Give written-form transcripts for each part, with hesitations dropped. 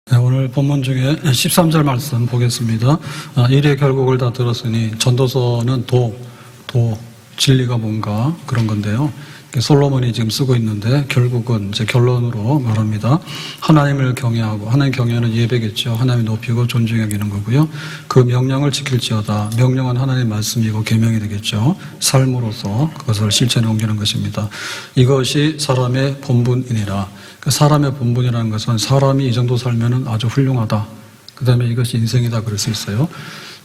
네, 오늘 본문 중에 13절 말씀 보겠습니다. 일의 결국을 다 들었으니 전도서는 진리가 뭔가 그런 건데요. 솔로몬이 지금 쓰고 있는데 결국은 이제 결론으로 말합니다. 하나님을 경외하고, 하나님 경외는 예배겠죠. 하나님 높이고 존중해 여기는 거고요. 그 명령을 지킬지어다. 명령은 하나님의 말씀이고 계명이 되겠죠. 삶으로서 그것을 실천에 옮기는 것입니다. 이것이 사람의 본분이니라. 그 사람의 본분이라는 것은 사람이 이 정도 살면은 아주 훌륭하다. 그 다음에 이것이 인생이다 그럴 수 있어요.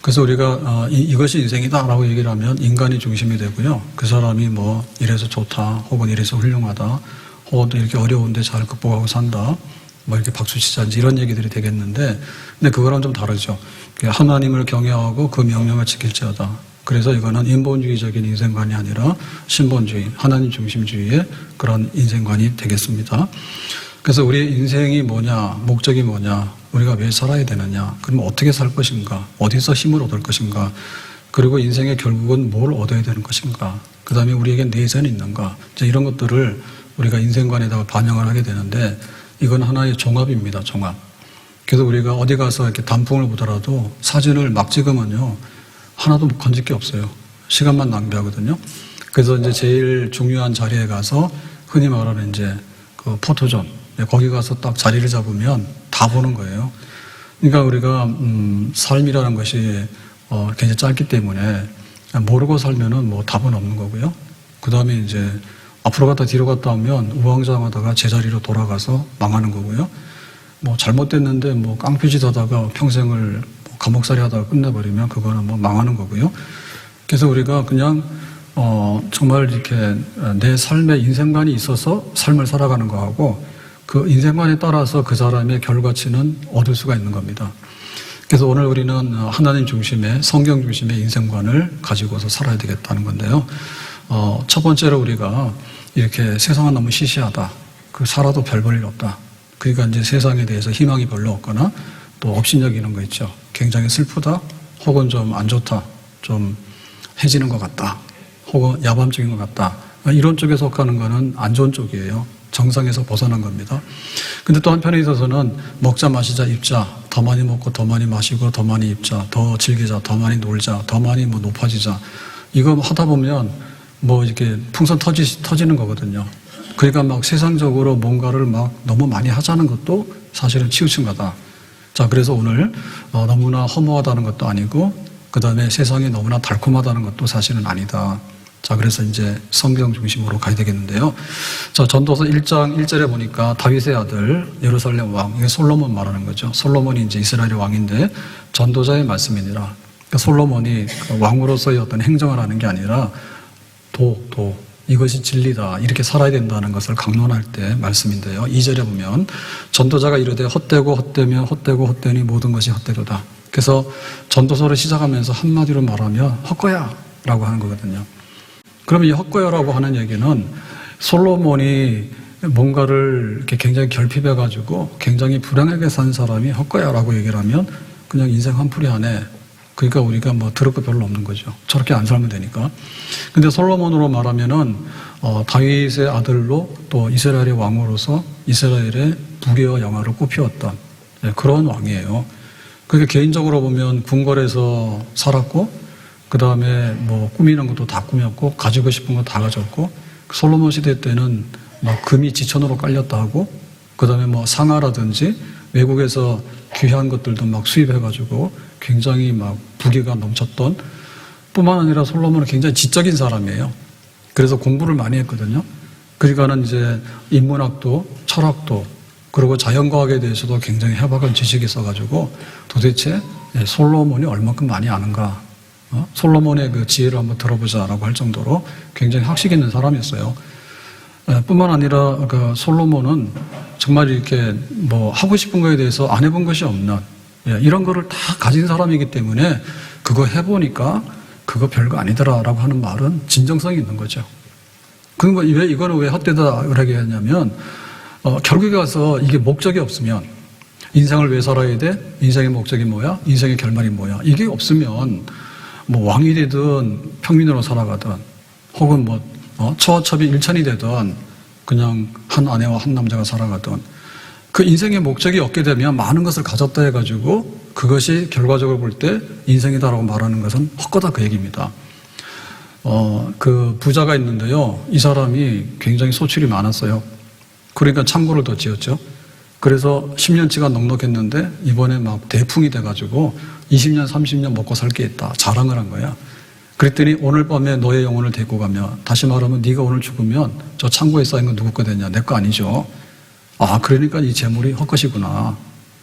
그래서 우리가 이것이 인생이다라고 얘기를 하면 인간이 중심이 되고요. 그 사람이 뭐 이래서 좋다, 혹은 이래서 훌륭하다, 혹은 이렇게 어려운데 잘 극복하고 산다, 뭐 이렇게 박수치자든지 이런 얘기들이 되겠는데, 근데 그거랑 좀 다르죠. 하나님을 경외하고 그 명령을 지킬지어다. 그래서 이거는 인본주의적인 인생관이 아니라 신본주의, 하나님 중심주의의 그런 인생관이 되겠습니다. 그래서 우리의 인생이 뭐냐, 목적이 뭐냐, 우리가 왜 살아야 되느냐, 그러면 어떻게 살 것인가, 어디서 힘을 얻을 것인가, 그리고 인생의 결국은 뭘 얻어야 되는 것인가, 그 다음에 우리에게 내전이 있는가, 이런 것들을 우리가 인생관에다가 반영을 하게 되는데, 이건 하나의 종합입니다, 종합. 그래서 우리가 어디 가서 이렇게 단풍을 보더라도 사진을 막 찍으면요, 하나도 건질 게 없어요. 시간만 낭비하거든요. 그래서 이제 제일 중요한 자리에 가서 흔히 말하는 이제 그 포토존, 거기 가서 딱 자리를 잡으면 다 보는 거예요. 그러니까 우리가 삶이라는 것이 굉장히 짧기 때문에 모르고 살면은 뭐 답은 없는 거고요. 그 다음에 이제 앞으로 갔다 뒤로 갔다 하면 우왕좌왕하다가 제자리로 돌아가서 망하는 거고요. 뭐 잘못됐는데 뭐 깡패짓 하다가 평생을 감옥살이 하다가 끝내버리면 그거는 뭐 망하는 거고요. 그래서 우리가 그냥 정말 이렇게 내 삶의 인생관이 있어서 삶을 살아가는 거하고, 그 인생관에 따라서 그 사람의 결과치는 얻을 수가 있는 겁니다. 그래서 오늘 우리는 하나님 중심의, 성경 중심의 인생관을 가지고서 살아야 되겠다는 건데요. 첫 번째로 우리가 이렇게 세상은 너무 시시하다, 그 살아도 별 볼 일 없다, 그러니까 이제 세상에 대해서 희망이 별로 없거나 또 업신여기는 거 있죠. 굉장히 슬프다, 혹은 좀 안 좋다, 좀 해지는 것 같다, 혹은 야밤적인 것 같다, 이런 쪽에 속하는 거는 안 좋은 쪽이에요. 정상에서 벗어난 겁니다. 근데 또 한편에 있어서는 먹자 마시자 입자, 더 많이 먹고 더 많이 마시고 더 많이 입자, 더 즐기자, 더 많이 놀자, 더 많이 뭐 높아지자, 이거 하다 보면 뭐 이렇게 풍선 터지는 거거든요. 그러니까 막 세상적으로 뭔가를 막 너무 많이 하자는 것도 사실은 치우친 거다. 자, 그래서 오늘 너무나 허무하다는 것도 아니고, 그 다음에 세상이 너무나 달콤하다는 것도 사실은 아니다. 자, 그래서 이제 성경 중심으로 가야 되겠는데요. 자, 전도서 1장 1절에 보니까 다윗의 아들 예루살렘 왕, 이게 솔로몬 말하는 거죠. 솔로몬이 이제 이스라엘의 왕인데 전도자의 말씀이니라. 그러니까 솔로몬이 왕으로서의 어떤 행정을 하는 게 아니라 이것이 진리다, 이렇게 살아야 된다는 것을 강론할 때 말씀인데요. 2절에 보면 전도자가 이르되 헛되고 헛되며 헛되고 헛되니 모든 것이 헛되도다. 그래서 전도서를 시작하면서 한마디로 말하면 헛거야 라고 하는 거거든요. 그러면 이 헛거야라고 하는 얘기는 솔로몬이 뭔가를 이렇게 굉장히 결핍해가지고 굉장히 불행하게 산 사람이 헛거야라고 얘기를 하면 그냥 인생 한풀이 하네. 그러니까 우리가 뭐 들을 거 별로 없는 거죠. 저렇게 안 살면 되니까. 근데 솔로몬으로 말하면은 다윗의 아들로 또 이스라엘의 왕으로서 이스라엘의 부귀와 영화를 꽃피웠던 그런 왕이에요. 그게 개인적으로 보면 궁궐에서 살았고, 그 다음에 뭐 꾸미는 것도 다 꾸몄고, 가지고 싶은 거 다 가졌고, 솔로몬 시대 때는 막 금이 지천으로 깔렸다 하고, 그 다음에 뭐 상하라든지 외국에서 귀한 것들도 막 수입해가지고 굉장히 막 부귀가 넘쳤던, 뿐만 아니라 솔로몬은 굉장히 지적인 사람이에요. 그래서 공부를 많이 했거든요. 그러니까는 이제 인문학도 철학도 그리고 자연과학에 대해서도 굉장히 해박한 지식이 있어가지고 도대체 솔로몬이 얼마큼 많이 아는가, 솔로몬의 그 지혜를 한번 들어보자라고 할 정도로 굉장히 학식 있는 사람이었어요. 뿐만 아니라 그 솔로몬은 정말 이렇게 뭐 하고 싶은 거에 대해서 안 해본 것이 없는 이런 거를 다 가진 사람이기 때문에 그거 해보니까 그거 별거 아니더라라고 하는 말은 진정성이 있는 거죠. 그리고 이거는 왜 헛되다라고 하냐면 결국에 가서 이게 목적이 없으면, 인생을 왜 살아야 돼? 인생의 목적이 뭐야? 인생의 결말이 뭐야? 이게 없으면 뭐 왕이 되든 평민으로 살아가든 혹은 뭐 처처비 일천이 되든 그냥 한 아내와 한 남자가 살아가든 그 인생의 목적이 없게 되면 많은 것을 가졌다 해가지고 그것이 결과적으로 볼 때 인생이다라고 말하는 것은 헛거다 그 얘기입니다. 그 부자가 있는데요. 이 사람이 굉장히 소출이 많았어요. 그러니까 창고를 더 지었죠. 그래서 10년치가 넉넉했는데 이번에 막 대풍이 돼가지고 20년, 30년 먹고 살 게 있다. 자랑을 한 거야. 그랬더니 오늘 밤에 너의 영혼을 데리고 가면, 다시 말하면 네가 오늘 죽으면 저 창고에 쌓인 건 누구 거 되냐? 내 거 아니죠. 아, 그러니까 이 재물이 헛것이구나.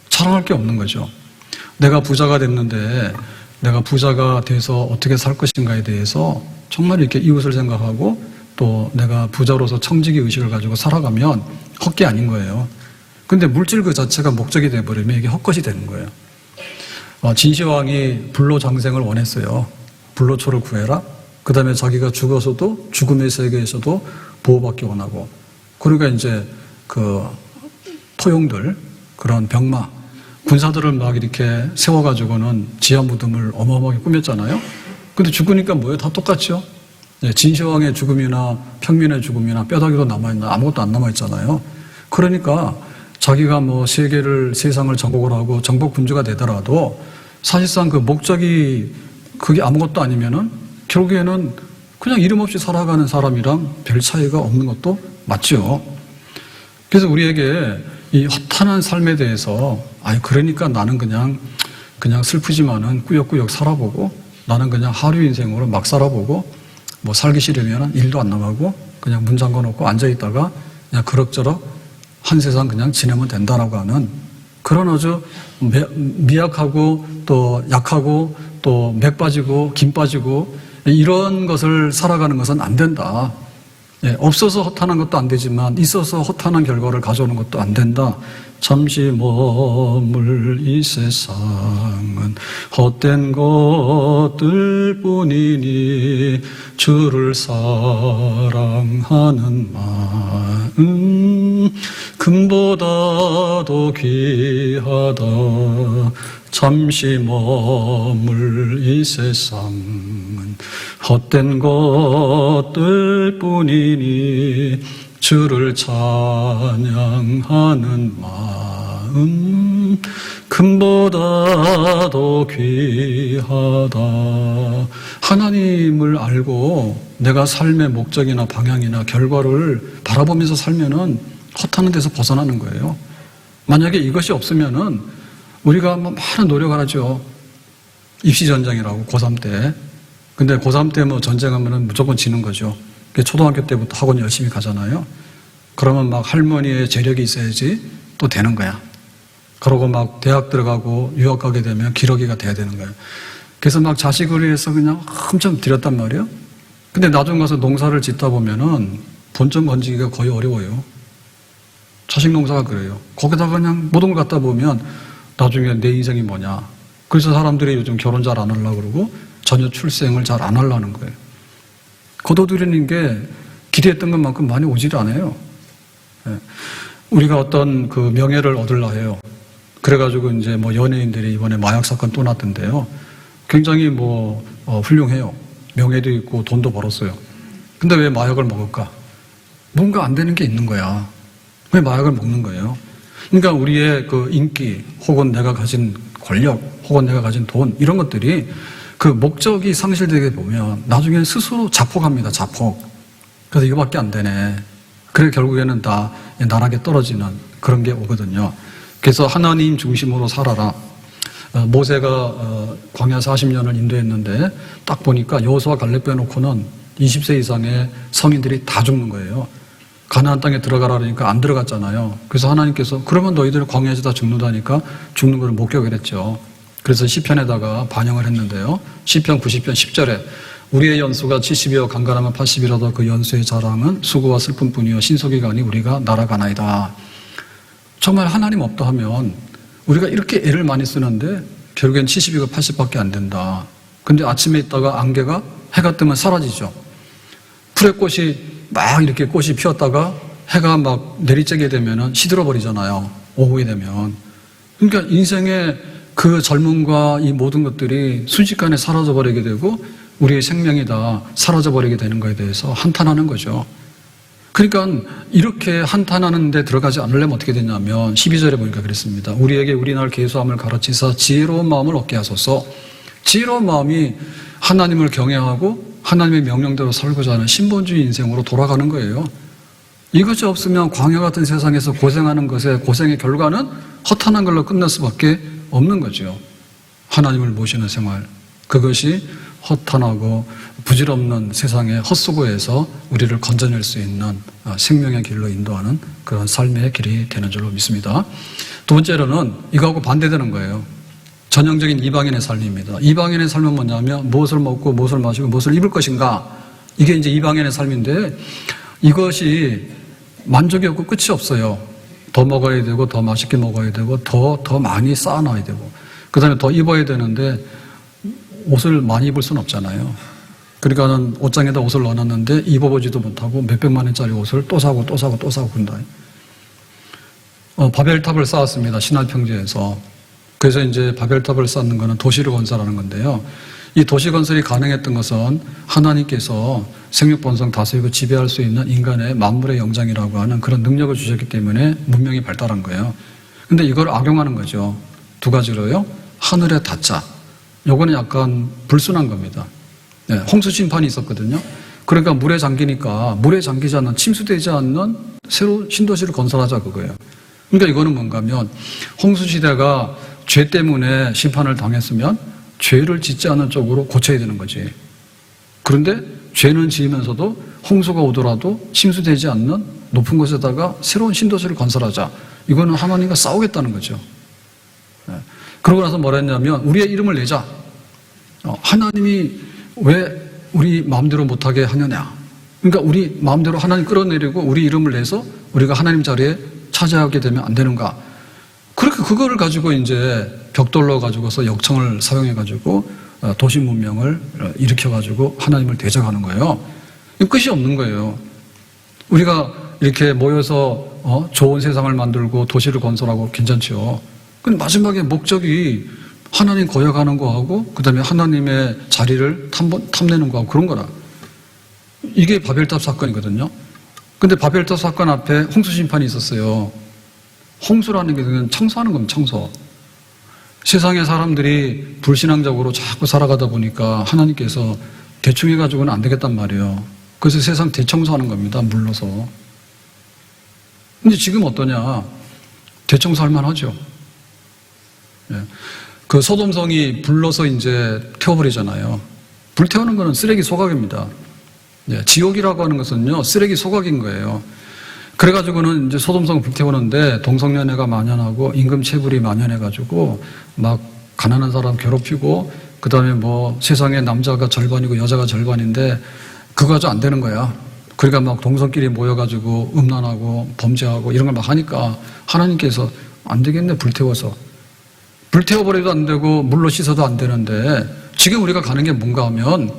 자랑할 게 없는 거죠. 내가 부자가 됐는데 내가 부자가 돼서 어떻게 살 것인가에 대해서 정말 이렇게 이웃을 생각하고 또 내가 부자로서 청지기 의식을 가지고 살아가면 헛게 아닌 거예요. 근데 물질 그 자체가 목적이 돼버리면 이게 헛것이 되는 거예요. 진시황이 불로장생을 원했어요. 불로초를 구해라. 그 다음에 자기가 죽어서도 죽음의 세계에서도 보호받기 원하고. 그러니까 이제 그 토용들, 그런 병마, 군사들을 막 이렇게 세워가지고는 지하 무덤을 어마어마하게 꾸몄잖아요. 근데 죽으니까 뭐예요? 다 똑같죠? 진시황의 죽음이나 평민의 죽음이나 뼈다귀도 남아있나 아무것도 안 남아있잖아요. 그러니까 자기가 뭐 세상을 정복을 하고 정복 군주가 되더라도 사실상 그 목적이 그게 아무것도 아니면은 결국에는 그냥 이름 없이 살아가는 사람이랑 별 차이가 없는 것도 맞죠. 그래서 우리에게 이 허탄한 삶에 대해서 그러니까 나는 그냥 슬프지만은 꾸역꾸역 살아보고 나는 그냥 하루 인생으로 막 살아보고 뭐 살기 싫으면 일도 안 나가고 그냥 문 잠궈 놓고 앉아있다가 그냥 그럭저럭 한 세상 그냥 지내면 된다라고 하는 그런 아주 미약하고 또 약하고 또 맥 빠지고 김 빠지고 이런 것을 살아가는 것은 안 된다. 없어서 허탄한 것도 안 되지만 있어서 허탄한 결과를 가져오는 것도 안 된다. 잠시 머물 이 세상은 헛된 것들 뿐이니 주를 사랑하는 마음 금보다도 귀하다. 잠시 머물 이 세상은 헛된 것들 뿐이니 주를 찬양하는 마음 금보다도 귀하다. 하나님을 알고 내가 삶의 목적이나 방향이나 결과를 바라보면서 살면은 헛하는 데서 벗어나는 거예요. 만약에 이것이 없으면은 우리가 뭐 많은 노력을 하죠. 입시전쟁이라고 고3 때. 근데 고3 때 뭐 전쟁하면은 무조건 지는 거죠. 초등학교 때부터 학원 열심히 가잖아요. 그러면 막 할머니의 재력이 있어야지 또 되는 거야. 그러고 막 대학 들어가고 유학 가게 되면 기러기가 돼야 되는 거예요. 그래서 막 자식을 위해서 그냥 엄청 들였단 말이에요. 근데 나중 가서 농사를 짓다 보면은 본점 건지기가 거의 어려워요. 자식 농사가 그래요. 거기다가 그냥 모든 걸 갖다 보면 나중에 내 인생이 뭐냐. 그래서 사람들이 요즘 결혼 잘 안 하려고 그러고 자녀 출생을 잘 안 하려는 거예요. 거둬들이는 게 기대했던 것만큼 많이 오질 않아요. 우리가 어떤 그 명예를 얻으려 해요. 그래가지고 이제 뭐 연예인들이 이번에 마약 사건 또 났던데요. 굉장히 훌륭해요. 명예도 있고 돈도 벌었어요. 근데 왜 마약을 먹을까? 뭔가 안 되는 게 있는 거야. 왜 마약을 먹는 거예요? 그러니까 우리의 그 인기 혹은 내가 가진 권력 혹은 내가 가진 돈 이런 것들이 그 목적이 상실되게 보면 나중에 스스로 자폭합니다. 자폭. 그래서 이거밖에 안 되네. 그래 결국에는 다 나락에 떨어지는 그런 게 오거든요. 그래서 하나님 중심으로 살아라. 모세가 광야 40년을 인도했는데 딱 보니까 여호수아 갈렙 빼놓고는 20세 이상의 성인들이 다 죽는 거예요. 가나안 땅에 들어가라 그러니까 안 들어갔잖아요. 그래서 하나님께서 그러면 너희들 광야에서 다 죽는다니까 죽는 걸 목격을 했죠. 그래서 시편에다가 반영을 했는데요. 시편 90편 10절에 우리의 연수가 70이여 강간하면 80이라도 그 연수의 자랑은 수고와 슬픔뿐이여 신속이가 아니 우리가 날아가나이다. 정말 하나님 없다 하면 우리가 이렇게 애를 많이 쓰는데 결국엔 70이가 80밖에 안 된다. 근데 아침에 있다가 안개가 해가 뜨면 사라지죠. 풀의 꽃이 막 이렇게 꽃이 피었다가 해가 막 내리쬐게 되면 시들어 버리잖아요. 오후에 되면. 그러니까 인생의 그 젊음과 이 모든 것들이 순식간에 사라져 버리게 되고 우리의 생명이 다 사라져 버리게 되는 것에 대해서 한탄하는 거죠. 그러니까 이렇게 한탄하는 데 들어가지 않으려면 어떻게 되냐면 12절에 보니까 그랬습니다. 우리에게 우리 날 계수함을 가르치사 지혜로운 마음을 얻게 하소서. 지혜로운 마음이 하나님을 경외하고 하나님의 명령대로 살고자 하는 신본주의 인생으로 돌아가는 거예요. 이것이 없으면 광야 같은 세상에서 고생하는 것의 고생의 결과는 허탄한 걸로 끝날 수밖에 없는 거죠. 하나님을 모시는 생활, 그것이 허탄하고 부질없는 세상의 헛수고에서 우리를 건져낼 수 있는 생명의 길로 인도하는 그런 삶의 길이 되는 줄로 믿습니다. 두 번째로는 이거하고 반대되는 거예요. 전형적인 이방인의 삶입니다. 이방인의 삶은 뭐냐면 무엇을 먹고 무엇을 마시고 무엇을 입을 것인가, 이게 이제 이방인의 삶인데 이것이 만족이 없고 끝이 없어요. 더 먹어야 되고 더 맛있게 먹어야 되고 더 많이 쌓아놔야 되고 그 다음에 더 입어야 되는데 옷을 많이 입을 수는 없잖아요. 그러니까는 옷장에다 옷을 넣어놨는데 입어보지도 못하고 몇백만 원짜리 옷을 또 사고 또 사고 또 사고 그런다. 바벨탑을 쌓았습니다. 시날 평지에서. 그래서 이제 바벨탑을 쌓는 거는 도시를 건설하는 건데요. 이 도시 건설이 가능했던 것은 하나님께서 생육 본성 다스리고 지배할 수 있는 인간의 만물의 영장이라고 하는 그런 능력을 주셨기 때문에 문명이 발달한 거예요. 근데 이걸 악용하는 거죠. 두 가지로요. 하늘의 다짜. 요거는 약간 불순한 겁니다. 네, 홍수 심판이 있었거든요. 그러니까 물에 잠기니까 물에 잠기지 않는, 침수되지 않는 새로운 신도시를 건설하자 그거예요. 그러니까 이거는 뭔가 하면 홍수 시대가 죄 때문에 심판을 당했으면 죄를 짓지 않은 쪽으로 고쳐야 되는 거지. 그런데 죄는 지으면서도 홍수가 오더라도 침수되지 않는 높은 곳에다가 새로운 신도시를 건설하자. 이거는 하나님과 싸우겠다는 거죠. 네. 그러고 나서 뭐라 했냐면 우리의 이름을 내자. 하나님이 왜 우리 마음대로 못하게 하느냐. 그러니까 우리 마음대로 하나님 끌어내리고 우리 이름을 내서 우리가 하나님 자리에 차지하게 되면 안 되는가. 그렇게 그거를 가지고 이제 벽돌로 가지고서 역청을 사용해 가지고 도시 문명을 일으켜 가지고 하나님을 대적하는 거예요. 끝이 없는 거예요. 우리가 이렇게 모여서 좋은 세상을 만들고 도시를 건설하고 괜찮죠. 근데 마지막에 목적이 하나님 거역하는 거하고 그다음에 하나님의 자리를 탐내는 거하고 그런 거라. 이게 바벨탑 사건이거든요. 근데 바벨탑 사건 앞에 홍수 심판이 있었어요. 홍수라는 게 그냥 청소하는 겁니다. 청소. 세상의 사람들이 불신앙적으로 자꾸 살아가다 보니까 하나님께서 대충 해가지고는 안 되겠단 말이에요. 그래서 세상 대청소하는 겁니다. 물러서. 근데 지금 어떠냐? 대청소할 만하죠. 예. 그 소돔성이 불러서 이제 태워버리잖아요. 불태우는 거는 쓰레기 소각입니다. 예. 지옥이라고 하는 것은요, 쓰레기 소각인 거예요. 그래가지고는 이제 소돔성을 불태우는데 동성연애가 만연하고 임금체불이 만연해가지고 막 가난한 사람 괴롭히고 그 다음에 뭐 세상에 남자가 절반이고 여자가 절반인데 그거 가지고 안 되는 거야. 그러니까 막 동성끼리 모여가지고 음란하고 범죄하고 이런 걸 막 하니까 하나님께서 안 되겠네, 불태워서. 불태워버려도 안 되고 물로 씻어도 안 되는데 지금 우리가 가는 게 뭔가 하면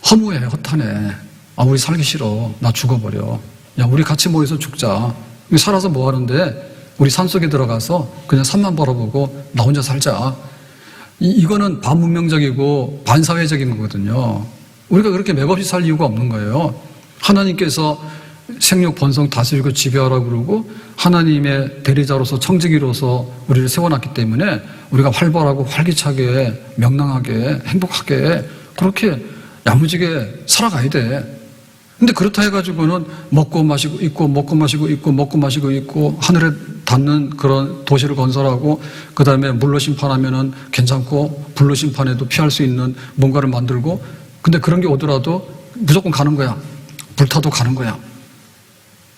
허무해, 허탄해. 아, 우리 살기 싫어. 나 죽어버려. 야, 우리 같이 모여서 죽자. 살아서 뭐 하는데 우리 산속에 들어가서 그냥 산만 바라보고 나 혼자 살자. 이거는 반문명적이고 반사회적인 거거든요. 우리가 그렇게 맥없이 살 이유가 없는 거예요. 하나님께서 생육 번성 다스리고 지배하라고 그러고 하나님의 대리자로서 청지기로서 우리를 세워놨기 때문에 우리가 활발하고 활기차게 명랑하게 행복하게 그렇게 야무지게 살아가야 돼. 근데 그렇다 해가지고는 먹고 마시고 있고 먹고 마시고 있고 먹고 마시고 있고 하늘에 닿는 그런 도시를 건설하고 그 다음에 물로 심판하면은 괜찮고 불로 심판해도 피할 수 있는 뭔가를 만들고 근데 그런 게 오더라도 무조건 가는 거야. 불타도 가는 거야.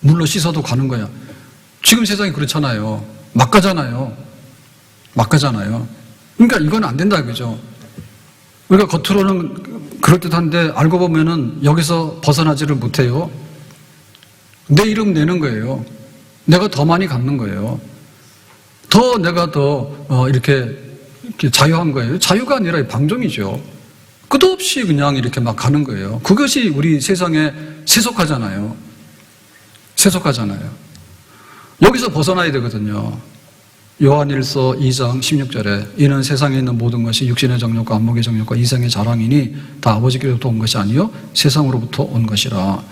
물로 씻어도 가는 거야. 지금 세상이 그렇잖아요. 막 가잖아요. 막 가잖아요. 그러니까 이건 안 된다 그죠? 우리가 겉으로는 그럴듯한데 알고 보면은 여기서 벗어나지를 못해요. 내 이름 내는 거예요. 내가 더 많이 갖는 거예요. 내가 이렇게 자유한 거예요. 자유가 아니라 방종이죠. 끝없이 그냥 이렇게 막 가는 거예요. 그것이 우리 세상에 세속하잖아요. 세속하잖아요. 여기서 벗어나야 되거든요. 요한일서 2장 16절에 이는 세상에 있는 모든 것이 육신의 정욕과 안목의 정욕과 이생의 자랑이니 다 아버지께로부터 온 것이 아니요 세상으로부터 온 것이라.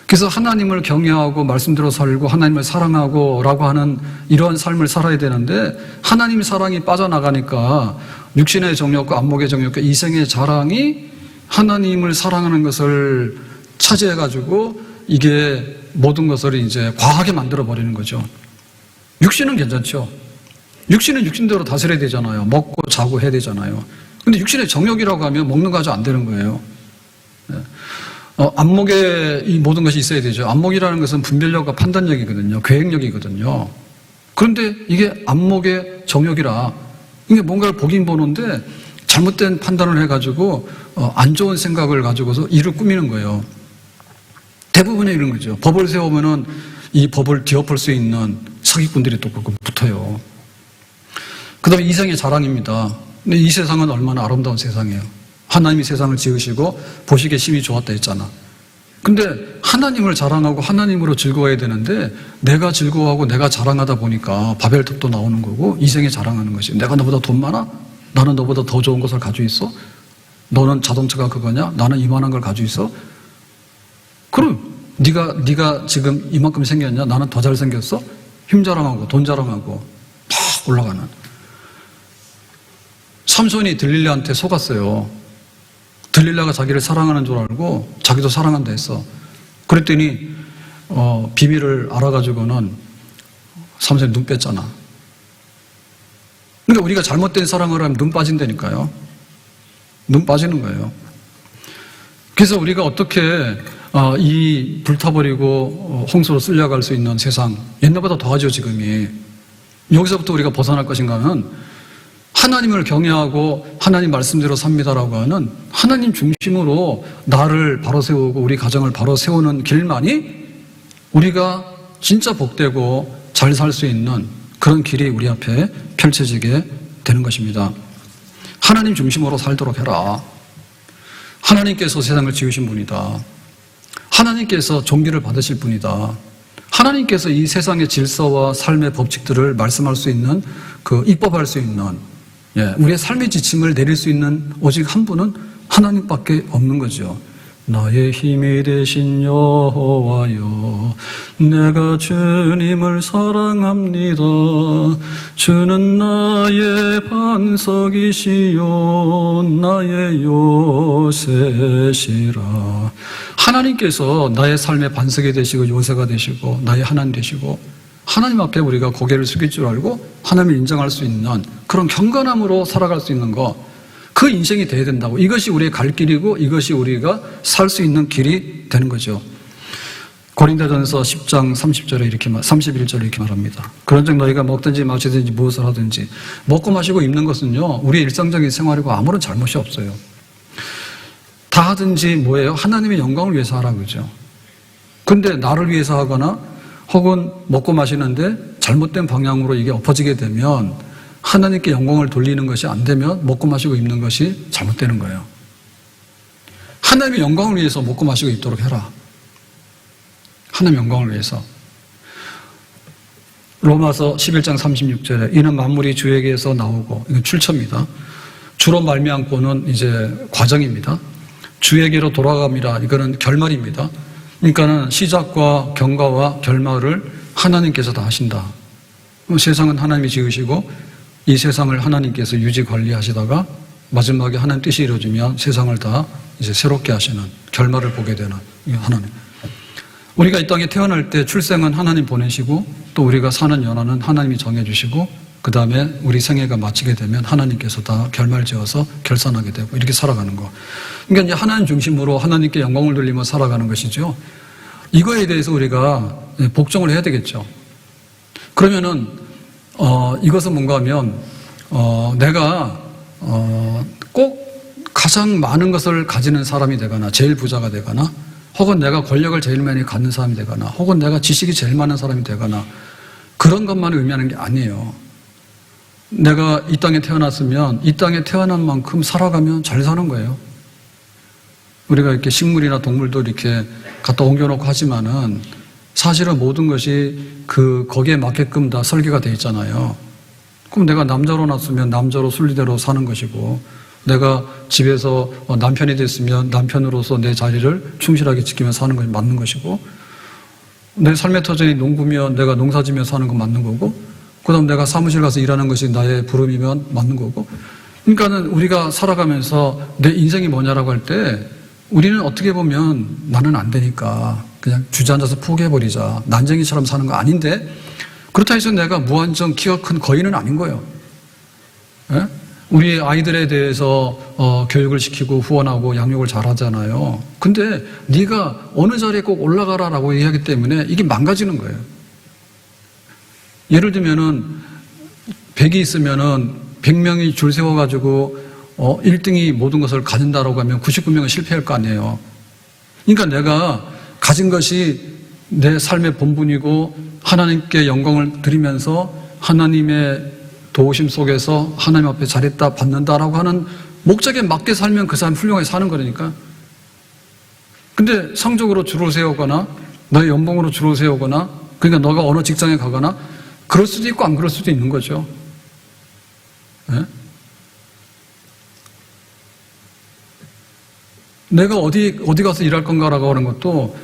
그래서 하나님을 경외하고 말씀대로 살고 하나님을 사랑하고 라고 하는 이러한 삶을 살아야 되는데 하나님 사랑이 빠져나가니까 육신의 정욕과 안목의 정욕과 이생의 자랑이 하나님을 사랑하는 것을 차지해가지고 이게 모든 것을 이제 과하게 만들어버리는 거죠. 육신은 괜찮죠. 육신은 육신대로 다스려야 되잖아요. 먹고 자고 해야 되잖아요. 근데 육신의 정욕이라고 하면 먹는 거 가지고 안 되는 거예요. 안목에 이 모든 것이 있어야 되죠. 안목이라는 것은 분별력과 판단력이거든요. 계획력이거든요. 그런데 이게 안목의 정욕이라 이게 뭔가를 보긴 보는데 잘못된 판단을 해가지고 안 좋은 생각을 가지고서 일을 꾸미는 거예요. 대부분의 이런 거죠. 법을 세우면은 이 법을 뒤엎을 수 있는 사기꾼들이 또 붙어요. 그 다음에 이생의 자랑입니다. 근데 이 세상은 얼마나 아름다운 세상이에요. 하나님이 세상을 지으시고 보시기에 심히 좋았다 했잖아. 근데 하나님을 자랑하고 하나님으로 즐거워야 되는데 내가 즐거워하고 내가 자랑하다 보니까 바벨탑도 나오는 거고 이생에 자랑하는 것이 내가 너보다 돈 많아? 나는 너보다 더 좋은 것을 가지고 있어? 너는 자동차가 그거냐? 나는 이만한 걸 가지고 있어? 그럼 네가 지금 이만큼 생겼냐? 나는 더 잘생겼어? 힘 자랑하고 돈 자랑하고 팍 올라가는. 삼손이 들릴라한테 속았어요. 들릴라가 자기를 사랑하는 줄 알고 자기도 사랑한다 했어. 그랬더니 비밀을 알아가지고는 삼손이 눈 뺐잖아. 그러니까 우리가 잘못된 사랑을 하면 눈 빠진다니까요. 눈 빠지는 거예요. 그래서 우리가 어떻게 이 불타버리고 홍수로 쓸려갈 수 있는 세상, 옛날보다 더하죠 지금이. 여기서부터 우리가 벗어날 것인가 하면 하나님을 경외하고 하나님 말씀대로 삽니다라고 하는 하나님 중심으로 나를 바로 세우고 우리 가정을 바로 세우는 길만이 우리가 진짜 복되고 잘 살 수 있는 그런 길이 우리 앞에 펼쳐지게 되는 것입니다. 하나님 중심으로 살도록 해라. 하나님께서 세상을 지으신 분이다. 하나님께서 종기를 받으실 분이다. 하나님께서 이 세상의 질서와 삶의 법칙들을 말씀할 수 있는 입법할 수 있는 우리의 삶의 지침을 내릴 수 있는 오직 한 분은 하나님밖에 없는 거죠. 나의 힘이 되신 여호와여 내가 주님을 사랑합니다. 주는 나의 반석이시요 나의 요새시라. 하나님께서 나의 삶의 반석이 되시고 요새가 되시고 나의 하나님 되시고 하나님 앞에 우리가 고개를 숙일 줄 알고 하나님을 인정할 수 있는 그런 경건함으로 살아갈 수 있는 것, 그 인생이 돼야 된다고. 이것이 우리의 갈 길이고 이것이 우리가 살 수 있는 길이 되는 거죠. 고린도전서 10장 31절에 이렇게 말합니다. 그런즉 너희가 먹든지 마시든지 무엇을 하든지 먹고 마시고 입는 것은요 우리의 일상적인 생활이고 아무런 잘못이 없어요. 다 하든지 뭐예요? 하나님의 영광을 위해서 하라고 그러죠. 근데 나를 위해서 하거나 혹은 먹고 마시는데 잘못된 방향으로 이게 엎어지게 되면 하나님께 영광을 돌리는 것이 안 되면 먹고 마시고 입는 것이 잘못되는 거예요. 하나님의 영광을 위해서 먹고 마시고 입도록 해라. 하나님의 영광을 위해서. 로마서 11장 36절에 이는 만물이 주에게서 나오고, 이건 출처입니다. 주로 말미암고는 이제 과정입니다. 주에게로 돌아갑니다. 이거는 결말입니다. 그러니까는 시작과 경과와 결말을 하나님께서 다 하신다. 세상은 하나님이 지으시고 이 세상을 하나님께서 유지 관리하시다가 마지막에 하나님 뜻이 이루어지면 세상을 다 이제 새롭게 하시는 결말을 보게 되는 하나님. 우리가 이 땅에 태어날 때 출생은 하나님 보내시고 또 우리가 사는 연한은 하나님이 정해주시고 그 다음에 우리 생애가 마치게 되면 하나님께서 다 결말 지어서 결산하게 되고 이렇게 살아가는 거. 그러니까 이제 하나님 중심으로 하나님께 영광을 돌리며 살아가는 것이죠. 이거에 대해서 우리가 복종을 해야 되겠죠. 그러면은 이것은 뭔가 하면 내가 꼭 가장 많은 것을 가지는 사람이 되거나 제일 부자가 되거나 혹은 내가 권력을 제일 많이 갖는 사람이 되거나 혹은 내가 지식이 제일 많은 사람이 되거나 그런 것만 의미하는 게 아니에요. 내가 이 땅에 태어났으면 이 땅에 태어난 만큼 살아가면 잘 사는 거예요. 우리가 이렇게 식물이나 동물도 이렇게 갖다 옮겨놓고 하지만은 사실은 모든 것이 거기에 맞게끔 다 설계가 돼 있잖아요. 그럼 내가 남자로 났으면 남자로 순리대로 사는 것이고 내가 집에서 남편이 됐으면 남편으로서 내 자리를 충실하게 지키면서 사는 것이 맞는 것이고, 내 삶의 터전이 농부면 내가 농사지면서 사는 건 맞는 거고, 그 다음 내가 사무실 가서 일하는 것이 나의 부름이면 맞는 거고. 그러니까는 우리가 살아가면서 내 인생이 뭐냐라고 할 때 우리는 어떻게 보면 나는 안 되니까 그냥 주저앉아서 포기해버리자, 난쟁이처럼 사는 거 아닌데, 그렇다 해서 내가 무한정 키가 큰 거인은 아닌 거예요. 예? 우리 아이들에 대해서 교육을 시키고 후원하고 양육을 잘하잖아요. 근데 네가 어느 자리에 꼭 올라가라라고 얘기하기 때문에 이게 망가지는 거예요. 예를 들면은 100이 있으면은 100명이 줄 세워가지고 1등이 모든 것을 가진다라고 하면 99명은 실패할 거 아니에요. 그러니까 내가 가진 것이 내 삶의 본분이고 하나님께 영광을 드리면서 하나님의 도우심 속에서 하나님 앞에 잘했다 받는다라고 하는 목적에 맞게 살면 그 사람 훌륭하게 사는 거니까. 근데 성적으로 줄을 세우거나 너의 연봉으로 줄을 세우거나, 그러니까 너가 어느 직장에 가거나 그럴 수도 있고 안 그럴 수도 있는 거죠. 네? 내가 어디 가서 일할 건가라고 하는 것도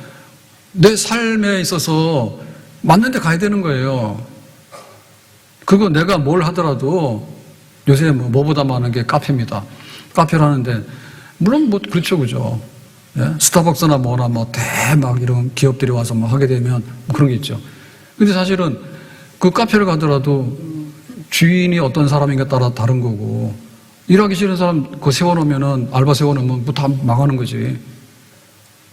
내 삶에 있어서 맞는 데 가야 되는 거예요. 그거 내가 뭘 하더라도 요새 뭐보다 많은 게 카페입니다. 카페라는데 물론 뭐 그렇죠, 그죠? 예? 스타벅스나 뭐나 막 이런 기업들이 와서 하게 되면 그런 게 있죠. 근데 사실은 그 카페를 가더라도 주인이 어떤 사람인가 따라 다른 거고, 일하기 싫은 사람 그거 세워놓으면은 알바 세워놓으면 뭐 다 망하는 거지.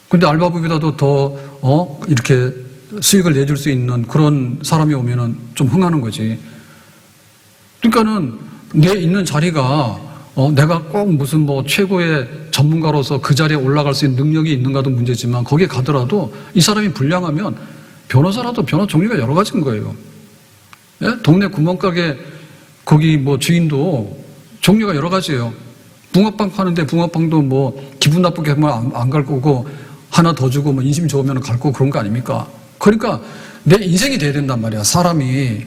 근데 알바비보다도 더 이렇게 수익을 내줄 수 있는 그런 사람이 오면은 좀 흥하는 거지. 그러니까는 내 있는 자리가 내가 꼭 무슨 최고의 전문가로서 그 자리에 올라갈 수 있는 능력이 있는가도 문제지만, 거기에 가더라도 이 사람이 불량하면 변호사라도 변호 종류가 여러 가지인 거예요. 예? 동네 구멍가게 거기 주인도 종류가 여러 가지예요. 붕어빵 파는데 붕어빵도 기분 나쁘게 하면 안 갈 거고, 하나 더 주고 인심 좋으면 갈 거고 그런 거 아닙니까? 그러니까 내 인생이 돼야 된단 말이야. 사람의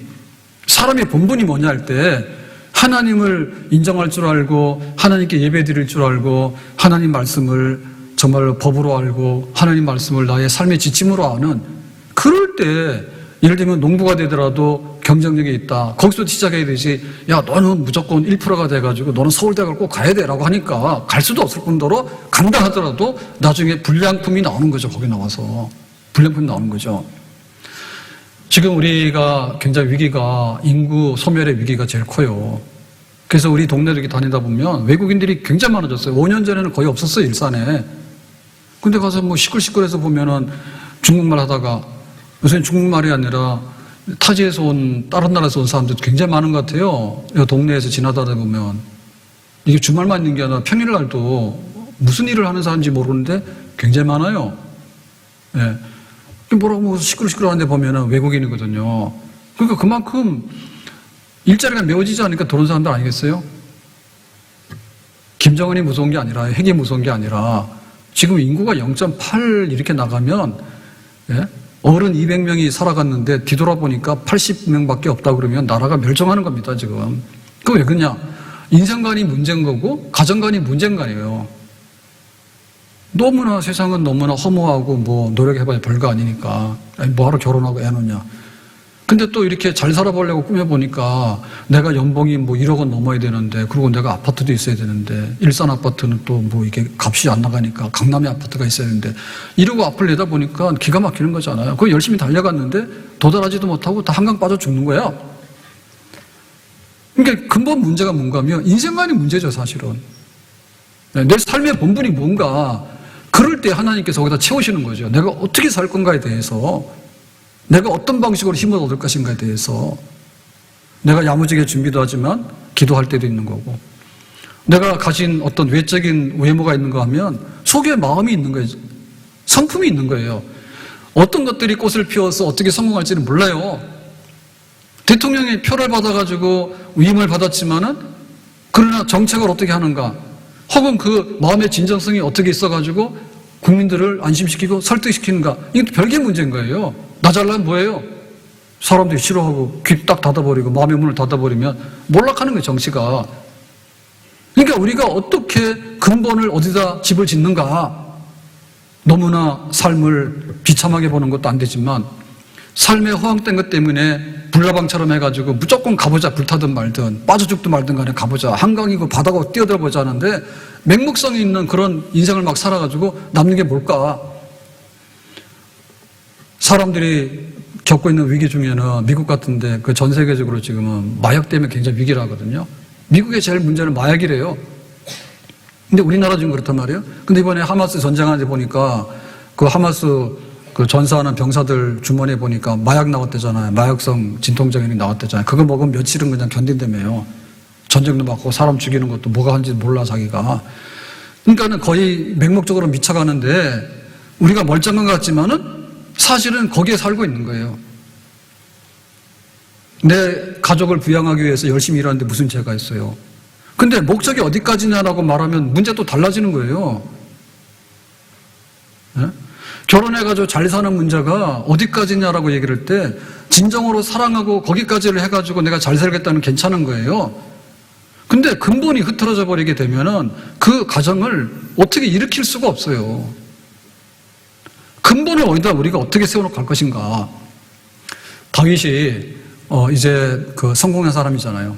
본분이 뭐냐 할 때 하나님을 인정할 줄 알고, 하나님께 예배 드릴 줄 알고, 하나님 말씀을 정말로 법으로 알고, 하나님 말씀을 나의 삶의 지침으로 아는, 그럴 때 예를 들면 농부가 되더라도 경쟁력이 있다. 거기서 시작해야 되지. 야, 너는 무조건 1%가 돼가지고 너는 서울대학을 꼭 가야 돼라고 하니까 갈 수도 없을 뿐더러 간다 하더라도 나중에 불량품이 나오는 거죠. 거기 나와서 불량품이 나오는 거죠. 지금 우리가 굉장히 위기가, 인구 소멸의 위기가 제일 커요. 그래서 우리 동네를 이렇게 다니다 보면 외국인들이 굉장히 많아졌어요. 5년 전에는 거의 없었어요, 일산에. 근데 가서 시끌시끌해서 보면은 중국말 하다가, 요새는 중국말이 아니라 타지에서 온, 다른 나라에서 온 사람들도 굉장히 많은 것 같아요. 이 동네에서 지나다 보면. 이게 주말만 있는 게 아니라 평일날도 무슨 일을 하는 사람인지 모르는데 굉장히 많아요. 예. 뭐라고 시끌시끌하는데 보면은 외국인이거든요. 그러니까 그만큼 일자리가 메워지지 않으니까 들어온 사람들 아니겠어요? 김정은이 무서운 게 아니라, 핵이 무서운 게 아니라, 지금 인구가 0.8 이렇게 나가면, 예? 어른 200명이 살아갔는데 뒤돌아보니까 80명밖에 없다 그러면 나라가 멸종하는 겁니다, 지금. 그거 왜 그러냐? 인생관이 문제인 거고 가정관이 문제인 거 아니에요. 너무나 세상은 너무나 허무하고 노력해봐야 별거 아니니까. 뭐하러 결혼하고 애 놓냐. 근데 또 이렇게 잘 살아보려고 꾸며보니까 내가 연봉이 1억 원 넘어야 되는데, 그리고 내가 아파트도 있어야 되는데, 일산 아파트는 또 이게 값이 안 나가니까 강남에 아파트가 있어야 되는데, 이러고 앞을 내다보니까 기가 막히는 거잖아요. 그거 열심히 달려갔는데 도달하지도 못하고 다 한강 빠져 죽는 거야. 그러니까 근본 문제가 뭔가 하면 인생관이 문제죠, 사실은. 내 삶의 본분이 뭔가, 그럴 때 하나님께서 거기다 채우시는 거죠. 내가 어떻게 살 건가에 대해서, 내가 어떤 방식으로 힘을 얻을 것인가에 대해서. 내가 야무지게 준비도 하지만 기도할 때도 있는 거고, 내가 가진 어떤 외적인 외모가 있는가 하면 속에 마음이 있는 거예요. 성품이 있는 거예요. 어떤 것들이 꽃을 피워서 어떻게 성공할지는 몰라요. 대통령이 표를 받아가지고 위임을 받았지만은, 그러나 정책을 어떻게 하는가, 혹은 그 마음의 진정성이 어떻게 있어가지고 국민들을 안심시키고 설득시키는가, 이게 별개 문제인 거예요. 나 잘나면 뭐예요? 사람들이 싫어하고 귀 딱 닫아버리고 마음의 문을 닫아버리면 몰락하는 거예요, 정치가. 그러니까 우리가 어떻게 근본을 어디다 집을 짓는가? 너무나 삶을 비참하게 보는 것도 안 되지만 삶의 허황된 것 때문에 불나방처럼 해가지고 무조건 가보자, 불타든 말든 빠져 죽든 말든 간에 가보자, 한강이고 바다고 뛰어들어보자 하는데 맹목성이 있는 그런 인생을 막 살아가지고 남는 게 뭘까? 사람들이 겪고 있는 위기 중에는 미국 같은데 그 전 세계적으로 지금은 마약 때문에 굉장히 위기를 하거든요. 미국의 제일 문제는 마약이래요. 근데 우리나라 지금 그렇단 말이에요. 근데 이번에 하마스 전쟁하는데 보니까 그 하마스 그 전사하는 병사들 주머니에 보니까 마약 나왔대잖아요. 마약성 진통제균이 나왔대잖아요. 그거 먹으면 며칠은 그냥 견딘다며요. 전쟁도 맞고 사람 죽이는 것도 뭐가 한지 몰라 자기가. 그러니까는 거의 맹목적으로 미쳐가는데 우리가 멀쩡한 것 같지만은 사실은 거기에 살고 있는 거예요. 내 가족을 부양하기 위해서 열심히 일하는데 무슨 죄가 있어요. 근데 목적이 어디까지냐라고 말하면 문제 또 달라지는 거예요. 네? 결혼해가지고 잘 사는 문제가 어디까지냐라고 얘기를 할 때 진정으로 사랑하고 거기까지를 해가지고 내가 잘 살겠다는 괜찮은 거예요. 근데 근본이 흐트러져 버리게 되면은 그 가정을 어떻게 일으킬 수가 없어요. 근본을 어디다 우리가 어떻게 세워놓고 갈 것인가. 다윗이 이제 그 성공한 사람이잖아요.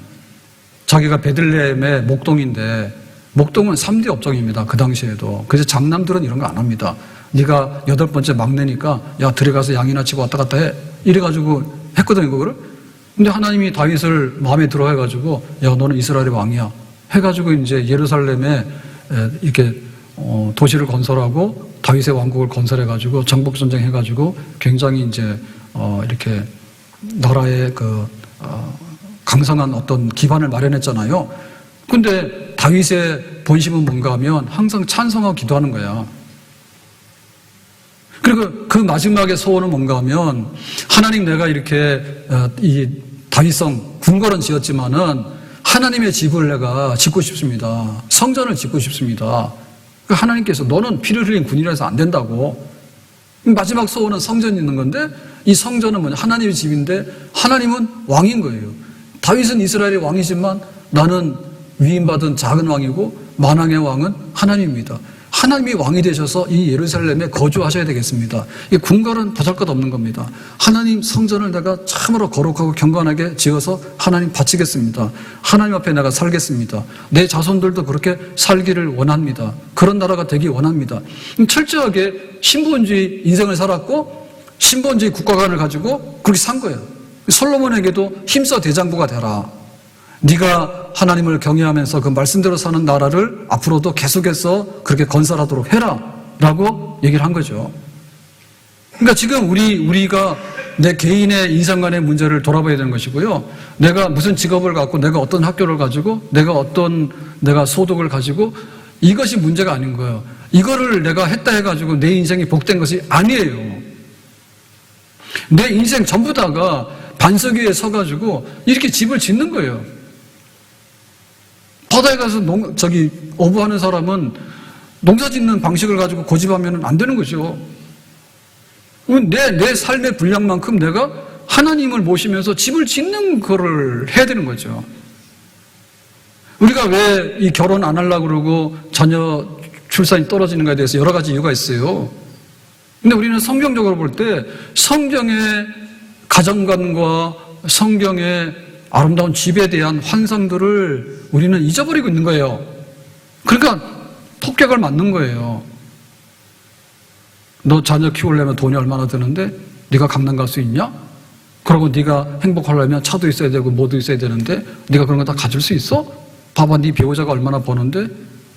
자기가 베들레헴의 목동인데 목동은 3대 업종입니다. 그 당시에도. 그래서 장남들은 이런 거 안 합니다. 네가 8번째 막내니까 야 들어가서 양이나 치고 왔다 갔다 해. 이래가지고 했거든요. 그거를. 근데 하나님이 다윗을 마음에 들어 해가지고 야 너는 이스라엘의 왕이야. 해가지고 이제 예루살렘에 이렇게 도시를 건설하고 다윗의 왕국을 건설해가지고 정복전쟁 해가지고 굉장히 이제 이렇게 나라의 그 강성한 어떤 기반을 마련했잖아요. 근데 다윗의 본심은 뭔가 하면 항상 찬송하고 기도하는 거야. 그리고 그 마지막에 소원은 뭔가 하면 하나님 내가 이렇게 이 다윗성 궁궐은 지었지만은 하나님의 집을 내가 짓고 싶습니다. 성전을 짓고 싶습니다. 하나님께서 너는 피를 흘린 군이라서 안 된다고. 마지막 소원은 성전이 있는 건데 이 성전은 뭐냐? 하나님의 집인데 하나님은 왕인 거예요. 다윗은 이스라엘의 왕이지만 나는 위임받은 작은 왕이고 만왕의 왕은 하나님입니다. 하나님이 왕이 되셔서 이 예루살렘에 거주하셔야 되겠습니다. 이 궁궐은 보잘것없는 겁니다. 하나님 성전을 내가 참으로 거룩하고 경건하게 지어서 하나님 바치겠습니다. 하나님 앞에 내가 살겠습니다. 내 자손들도 그렇게 살기를 원합니다. 그런 나라가 되기 원합니다. 철저하게 신분주의 인생을 살았고 신분주의 국가관을 가지고 그렇게 산 거예요. 솔로몬에게도 힘써 대장부가 되라. 네가 하나님을 경외하면서 그 말씀대로 사는 나라를 앞으로도 계속해서 그렇게 건설하도록 해라 라고 얘기를 한 거죠. 그러니까 지금 우리가 내 개인의 인생관의 문제를 돌아봐야 되는 것이고요. 내가 무슨 직업을 갖고 내가 어떤 학교를 가지고 내가 소득을 가지고 이것이 문제가 아닌 거예요. 이거를 내가 했다 해가지고 내 인생이 복된 것이 아니에요. 내 인생 전부 다가 반석 위에 서가지고 이렇게 집을 짓는 거예요. 바다에 가서 어부하는 사람은 농사 짓는 방식을 가지고 고집하면 안 되는 거죠. 내 삶의 분량만큼 내가 하나님을 모시면서 집을 짓는 거를 해야 되는 거죠. 우리가 왜 이 결혼 안 하려고 그러고 자녀 출산이 떨어지는 것에 대해서 여러 가지 이유가 있어요. 근데 우리는 성경적으로 볼 때 성경의 가정관과 성경의 아름다운 집에 대한 환상들을 우리는 잊어버리고 있는 거예요. 그러니까 폭격을 맞는 거예요. 너 자녀 키우려면 돈이 얼마나 드는데 네가 강남 갈 수 있냐? 그리고 네가 행복하려면 차도 있어야 되고 뭐도 있어야 되는데 네가 그런 거 다 가질 수 있어? 봐봐, 네 배우자가 얼마나 버는데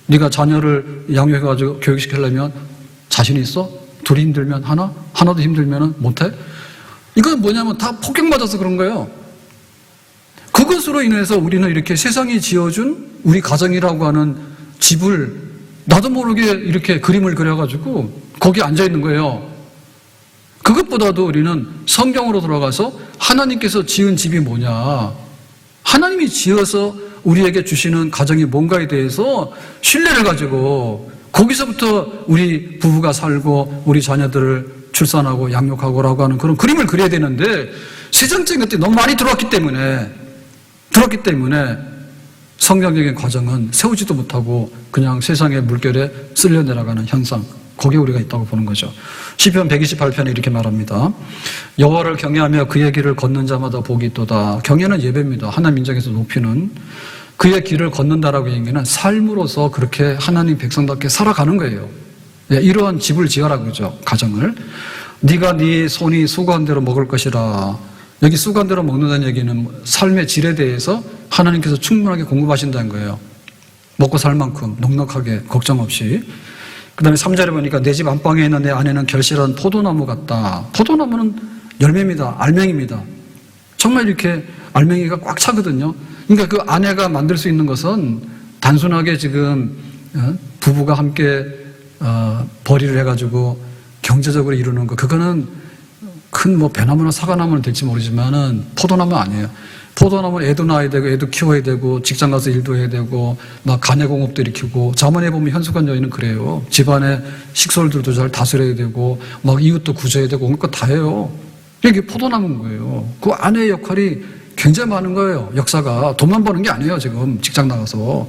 네가 자녀를 양육해가지고 교육시키려면 자신 있어? 둘이 힘들면 하나도 힘들면 못해? 이건 뭐냐면 다 폭격 맞아서 그런 거예요. 그것으로 인해서 우리는 이렇게 세상이 지어준 우리 가정이라고 하는 집을 나도 모르게 이렇게 그림을 그려가지고 거기에 앉아있는 거예요. 그것보다도 우리는 성경으로 돌아가서 하나님께서 지은 집이 뭐냐, 하나님이 지어서 우리에게 주시는 가정이 뭔가에 대해서 신뢰를 가지고 거기서부터 우리 부부가 살고 우리 자녀들을 출산하고 양육하고라고 하는 그런 그림을 그려야 되는데 세상적인 것들이 너무 많이 들어왔기 때문에 성장적인 과정은 세우지도 못하고 그냥 세상의 물결에 쓸려 내려가는 현상, 거기에 우리가 있다고 보는 거죠. 시편 128편에 이렇게 말합니다. 여호와를 경외하며 그의 길을 걷는 자마다 복이 있도다. 경외는 예배입니다. 하나님 인정해서 높이는. 그의 길을 걷는다라고 얘기는 삶으로서 그렇게 하나님 백성답게 살아가는 거예요. 이러한 집을 지어라 그러죠. 가정을. 네가 네 손이 수고한 대로 먹을 것이라. 여기 수고한 대로 먹는다는 얘기는 삶의 질에 대해서 하나님께서 충분하게 공급하신다는 거예요. 먹고 살 만큼 넉넉하게 걱정 없이. 그 다음에 3절에 보니까 내 집 안방에 있는 내 아내는 결실한 포도나무 같다. 포도나무는 열매입니다. 알맹이입니다. 정말 이렇게 알맹이가 꽉 차거든요. 그러니까 그 아내가 만들 수 있는 것은 단순하게 지금 부부가 함께 벌이를 해가지고 경제적으로 이루는 거, 그거는 큰 뭐 배나무나 사과나무는 될지 모르지만은 포도나무 아니에요. 포도나무는 애도 낳아야 되고 애도 키워야 되고 직장 가서 일도 해야 되고 막 가내공업도 일으키고, 자문해 보면 현숙한 여인은 그래요. 집안에 식솔들도 잘 다스려야 되고 막 이웃도 구제해야 되고 온갖 거 다 해요. 이게 포도나무인 거예요. 그 아내의 역할이 굉장히 많은 거예요. 역사가 돈만 버는 게 아니에요. 지금 직장 나가서.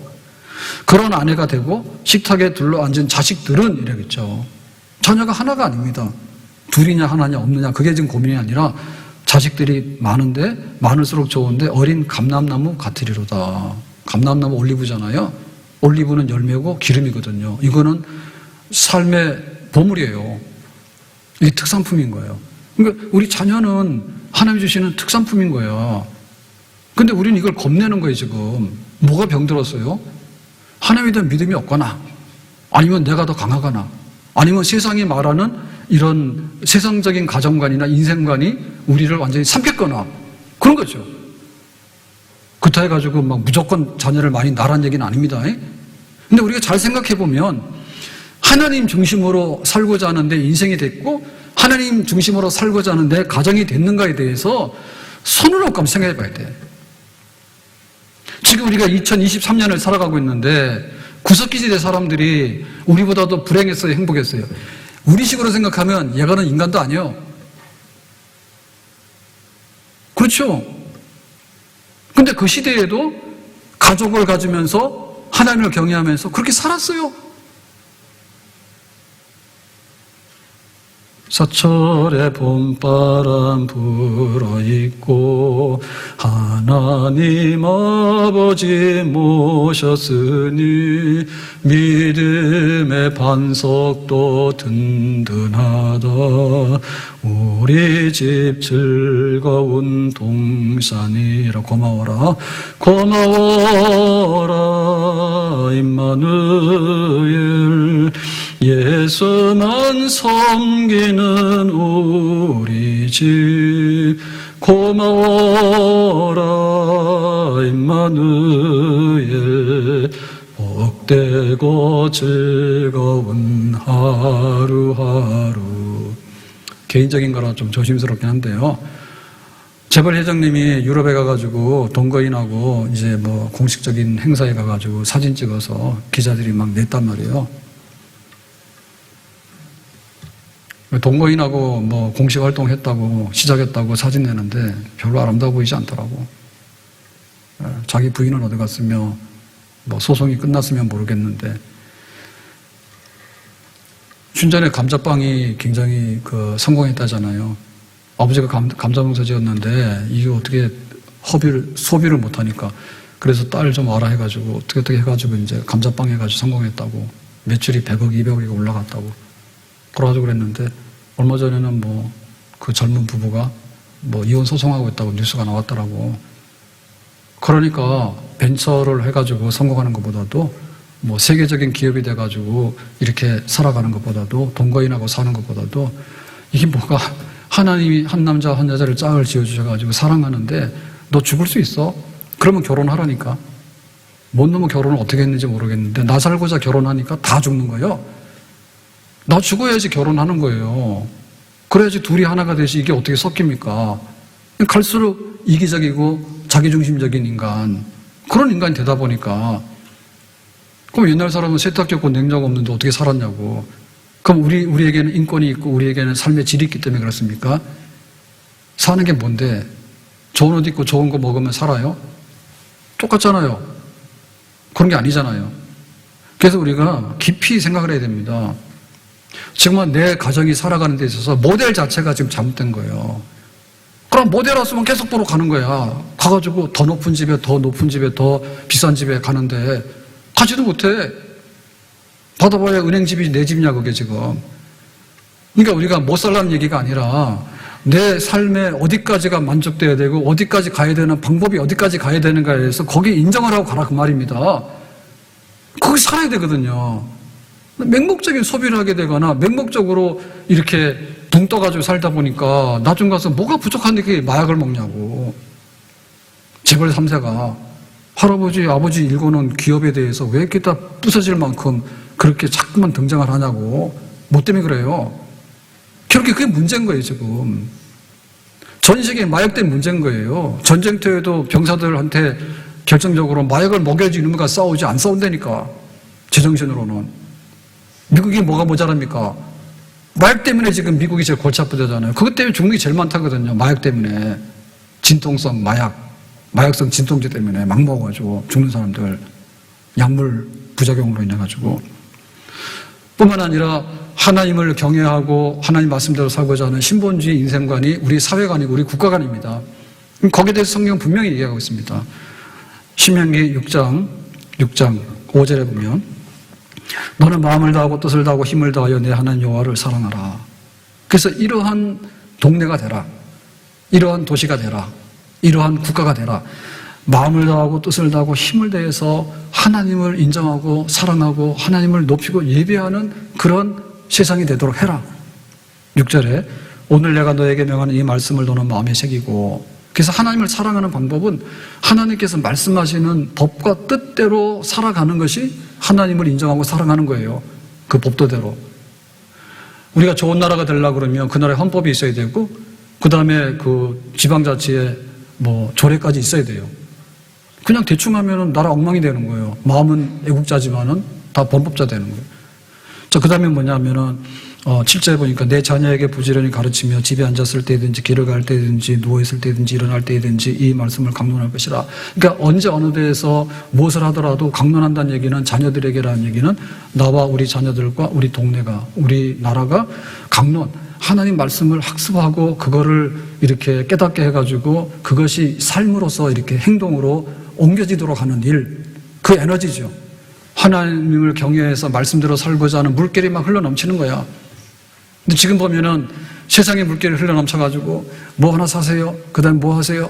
그런 아내가 되고 식탁에 둘러앉은 자식들은 이러겠죠. 자녀가 하나가 아닙니다. 둘이냐 하나냐 없느냐 그게 지금 고민이 아니라 자식들이 많은데 많을수록 좋은데 어린 감람나무 같으리로다. 감람나무 올리브잖아요. 올리브는 열매고 기름이거든요. 이거는 삶의 보물이에요. 이게 특산품인 거예요. 그러니까 우리 자녀는 하나님이 주시는 특산품인 거예요. 근데 우리는 이걸 겁내는 거예요. 지금 뭐가 병들었어요? 하나님에 대한 믿음이 없거나 아니면 내가 더 강하거나 아니면 세상이 말하는 이런 세상적인 가정관이나 인생관이 우리를 완전히 삼켰거나 그런 거죠. 그렇다 해가지고 막 무조건 자녀를 많이 낳으라는 얘기는 아닙니다. 근데 우리가 잘 생각해보면 하나님 중심으로 살고자 하는데 인생이 됐고 하나님 중심으로 살고자 하는데 가정이 됐는가에 대해서 손을 놓고 한번 생각해 봐야 돼. 지금 우리가 2023년을 살아가고 있는데 구석기지대 사람들이 우리보다도 불행했어요? 행복했어요? 우리 식으로 생각하면 얘가는 인간도 아니에요. 그렇죠? 근데 그 시대에도 가족을 가지면서 하나님을 경외하면서 그렇게 살았어요. 사철에 봄바람 불어있고 하나님 아버지 모셨으니 믿음의 반석도 든든하다. 우리 집 즐거운 동산이라. 고마워라 고마워라 임마누엘. 예수만 섬기는 우리 집 고마워라 임마누엘. 복되고 즐거운 하루하루. 개인적인 거라 좀 조심스럽긴 한데요. 재벌 회장님이 유럽에 가가지고 동거인하고 이제 뭐 공식적인 행사에 가가지고 사진 찍어서 기자들이 막 냈단 말이에요. 동거인하고 뭐 공식 활동했다고 시작했다고 사진 내는데 별로 아름다워 보이지 않더라고. 자기 부인은 어디 갔으며 뭐 소송이 끝났으면 모르겠는데 춘전에 감자빵이 굉장히 성공했다잖아요. 아버지가 감자농사 지었는데 이게 어떻게 소비를 못하니까 그래서 딸 좀 와라 해가지고 어떻게 해가지고 이제 감자빵 해가지고 성공했다고. 매출이 100억, 200억이 올라갔다고. 그래가지고 그랬는데 얼마 전에는 뭐 그 젊은 부부가 뭐 이혼 소송하고 있다고 뉴스가 나왔더라고. 그러니까 벤처를 해가지고 성공하는 것보다도 뭐 세계적인 기업이 돼가지고 이렇게 살아가는 것보다도 동거인하고 사는 것보다도 이게 뭐가 하나님이 한 남자 한 여자를 짝을 지어주셔가지고 사랑하는데 너 죽을 수 있어? 그러면 결혼하라니까. 뭔 놈의 결혼을 어떻게 했는지 모르겠는데 나 살고자 결혼하니까 다 죽는 거예요. 나 죽어야지 결혼하는 거예요. 그래야지 둘이 하나가 되지. 이게 어떻게 섞입니까? 갈수록 이기적이고 자기중심적인 인간, 그런 인간이 되다 보니까. 그럼 옛날 사람은 세탁기 없고 냉장고 없는데 어떻게 살았냐고. 그럼 우리에게는 인권이 있고 우리에게는 삶의 질이 있기 때문에 그렇습니까? 사는 게 뭔데? 좋은 옷 입고 좋은 거 먹으면 살아요? 똑같잖아요. 그런 게 아니잖아요. 그래서 우리가 깊이 생각을 해야 됩니다. 지금은 내 가정이 살아가는 데 있어서 모델 자체가 지금 잘못된 거예요. 그럼 모델 왔으면 계속 보러 가는 거야. 가가지고 더 높은 집에, 더 높은 집에, 더 비싼 집에 가는데 가지도 못해. 받아봐야 은행집이 내 집이냐 그게 지금. 그러니까 우리가 못 살라는 얘기가 아니라 내 삶에 어디까지가 만족돼야 되고 어디까지 가야 되는 방법이 어디까지 가야 되는가에 대해서 거기에 인정을 하고 가라 그 말입니다. 거기 살아야 되거든요. 맹목적인 소비를 하게 되거나 맹목적으로 이렇게 붕 떠가지고 살다 보니까 나중 가서 뭐가 부족한데 그게 마약을 먹냐고. 재벌 3세가 할아버지 아버지 일궈놓은 기업에 대해서 왜 이렇게 다 부서질 만큼 그렇게 자꾸만 등장을 하냐고. 뭐 때문에 그래요? 결국에 그게 문제인 거예요 지금. 전 세계에 마약 때문에 문제인 거예요. 전쟁터에도 병사들한테 결정적으로 마약을 먹여야지 이놈과 싸우지 안 싸운다니까. 제정신으로는. 미국이 뭐가 모자랍니까? 마약 때문에 지금 미국이 제일 골치 아프다잖아요. 그것 때문에 죽는 게 제일 많다거든요. 마약 때문에. 진통성 마약성 진통제 때문에 막 먹어가지고 죽는 사람들. 약물 부작용으로 인해가지고. 뿐만 아니라 하나님을 경외하고 하나님 말씀대로 살고자 하는 신본주의 인생관이 우리 사회가 아니고 우리 국가가 아닙니다. 거기에 대해서 성경은 분명히 얘기하고 있습니다. 신명기 6장 5절에 보면 너는 마음을 다하고 뜻을 다하고 힘을 다하여 내 하나님 여호와를 사랑하라. 그래서 이러한 동네가 되라. 이러한 도시가 되라. 이러한 국가가 되라. 마음을 다하고 뜻을 다하고 힘을 다해서 하나님을 인정하고 사랑하고 하나님을 높이고 예배하는 그런 세상이 되도록 해라. 6절에 오늘 내가 너에게 명하는 이 말씀을 너는 마음에 새기고. 그래서 하나님을 사랑하는 방법은 하나님께서 말씀하시는 법과 뜻대로 살아가는 것이 하나님을 인정하고 사랑하는 거예요. 그 법도대로. 우리가 좋은 나라가 되려고 그러면 그 나라에 헌법이 있어야 되고 그 다음에 그 지방자치에 뭐 조례까지 있어야 돼요. 그냥 대충 하면은 나라 엉망이 되는 거예요. 마음은 애국자지만은 다 범법자 되는 거예요. 자, 그 다음에 뭐냐면은 7절에 보니까 내 자녀에게 부지런히 가르치며 집에 앉았을 때든지 길을 갈 때든지 누워있을 때든지 일어날 때든지 이 말씀을 강론할 것이라. 그러니까 언제 어느 데에서 무엇을 하더라도 강론한다는 얘기는 자녀들에게라는 얘기는 나와 우리 자녀들과 우리 동네가 우리 나라가 강론 하나님 말씀을 학습하고 그거를 이렇게 깨닫게 해가지고 그것이 삶으로서 이렇게 행동으로 옮겨지도록 하는 일, 그 에너지죠. 하나님을 경외해서 말씀대로 살고자 하는 물결이 막 흘러넘치는 거야. 근데 지금 보면은 세상에 물결이 흘러넘쳐가지고 뭐 하나 사세요. 그 다음에 뭐 하세요.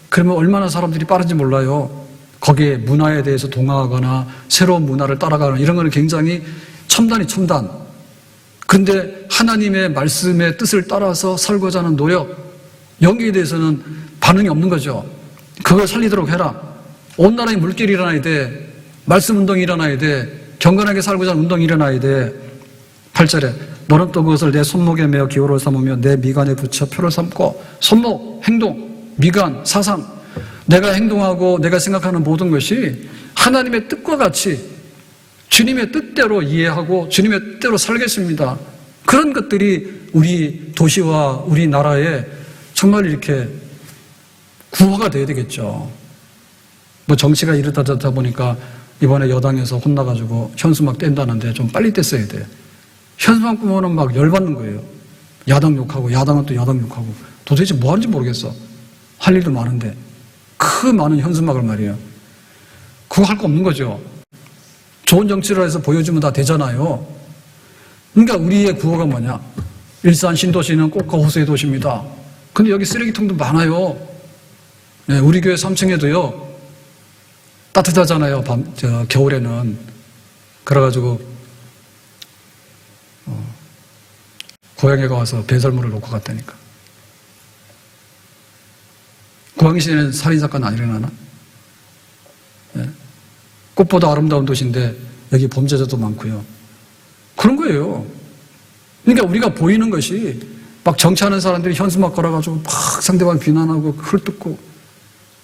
그러면 얼마나 사람들이 빠른지 몰라요. 거기에 문화에 대해서 동화하거나 새로운 문화를 따라가거나 이런 거는 굉장히 첨단. 그런데 하나님의 말씀의 뜻을 따라서 살고자 하는 노력, 여기에 대해서는 반응이 없는 거죠. 그걸 살리도록 해라. 온 나라에 물결이 일어나야 돼. 말씀 운동이 일어나야 돼. 경건하게 살고자 하는 운동이 일어나야 돼. 8절에 너는 또 그것을 내 손목에 메어 기호를 삼으며 내 미간에 붙여 표를 삼고. 손목, 행동, 미간, 사상, 내가 행동하고 내가 생각하는 모든 것이 하나님의 뜻과 같이 주님의 뜻대로 이해하고 주님의 뜻대로 살겠습니다. 그런 것들이 우리 도시와 우리 나라에 정말 이렇게 구호가 돼야 되겠죠. 뭐 정치가 이러다 저러다 보니까 이번에 여당에서 혼나가지고 현수막 뗀다는데 좀 빨리 뗐어야 돼. 현수막 보면은 막 열받는 거예요. 야당 욕하고 야당은 또 야당 욕하고 도대체 뭐 하는지 모르겠어. 할 일도 많은데 그 많은 현수막을 말이에요. 그거 할 거 없는 거죠. 좋은 정치를 해서 보여주면 다 되잖아요. 그러니까 우리의 구호가 뭐냐? 일산 신도시는 꽃과 호수의 도시입니다. 근데 여기 쓰레기통도 많아요. 네, 우리 교회 3층에도요. 따뜻하잖아요. 겨울에는. 그래가지고 고양이가 와서 배설물을 놓고 갔다니까. 고양시에는 살인사건 안 일어나나? 네. 꽃보다 아름다운 도시인데 여기 범죄자도 많고요. 그런 거예요. 그러니까 우리가 보이는 것이 막 정치하는 사람들이 현수막 걸어가지고 막 상대방 비난하고 헐뜯고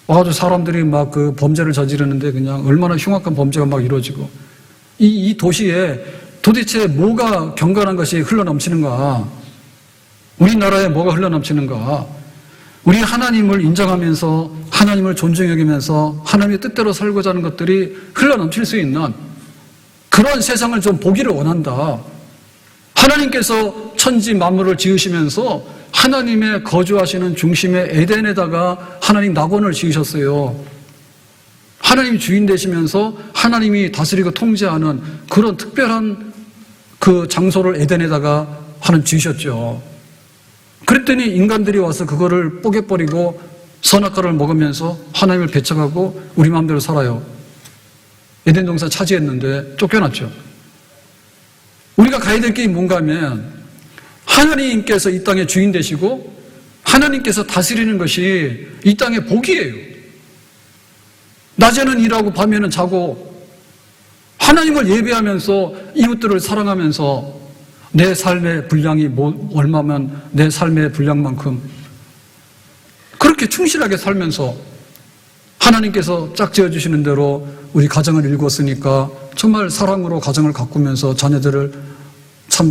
와가지고 사람들이 막 그 범죄를 저지르는데 그냥 얼마나 흉악한 범죄가 막 이루어지고 이 도시에 도대체 뭐가 경건한 것이 흘러넘치는가? 우리나라에 뭐가 흘러넘치는가? 우리 하나님을 인정하면서 하나님을 존중히 여기면서 하나님의 뜻대로 살고자 하는 것들이 흘러넘칠 수 있는 그런 세상을 좀 보기를 원한다. 하나님께서 천지 만물을 지으시면서 하나님의 거주하시는 중심의 에덴에다가 하나님 낙원을 지으셨어요. 하나님이 주인 되시면서 하나님이 다스리고 통제하는 그런 특별한 그 장소를 에덴에다가 하나님 지으셨죠. 그랬더니 인간들이 와서 그거를 뽀개버리고 선악과를 먹으면서 하나님을 배척하고 우리 마음대로 살아요. 에덴 동산 차지했는데 쫓겨났죠. 우리가 가야 될 게 뭔가 하면 하나님께서 이 땅의 주인 되시고 하나님께서 다스리는 것이 이 땅의 복이에요. 낮에는 일하고 밤에는 자고 하나님을 예배하면서 이웃들을 사랑하면서 내 삶의 분량이 얼마면 내 삶의 분량만큼 그렇게 충실하게 살면서 하나님께서 짝지어 주시는 대로 우리 가정을 일궜으니까 정말 사랑으로 가정을 가꾸면서 자녀들을 참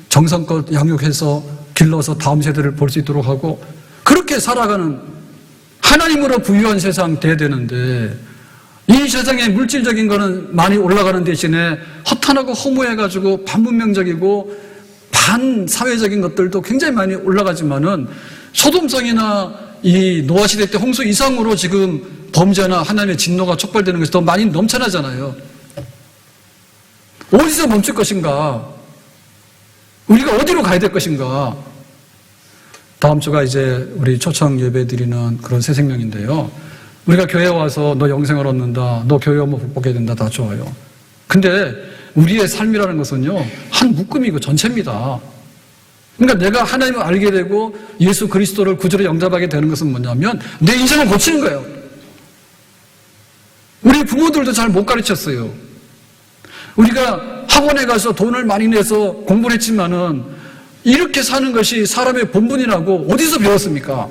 정성껏 양육해서 길러서 다음 세대를 볼 수 있도록 하고 그렇게 살아가는 하나님으로 부유한 세상 돼야 되는데 이 세상에 물질적인 거는 많이 올라가는 대신에 허탄하고 허무해가지고 반문명적이고 반사회적인 것들도 굉장히 많이 올라가지만은 소돔성이나 이 노아시대 때 홍수 이상으로 지금 범죄나 하나님의 진노가 촉발되는 것이 더 많이 넘쳐나잖아요. 어디서 멈출 것인가? 우리가 어디로 가야 될 것인가? 다음 주가 이제 우리 초청 예배 드리는 그런 새 생명인데요. 우리가 교회에 와서 너 영생을 얻는다, 너 교회 오면 복받게 된다, 다 좋아요. 근데 우리의 삶이라는 것은요, 한 묶음이고 전체입니다. 그러니까 내가 하나님을 알게 되고 예수 그리스도를 구주로 영접하게 되는 것은 뭐냐면 내 인생을 고치는 거예요. 우리 부모들도 잘 못 가르쳤어요. 우리가 학원에 가서 돈을 많이 내서 공부를 했지만은 이렇게 사는 것이 사람의 본분이라고 어디서 배웠습니까?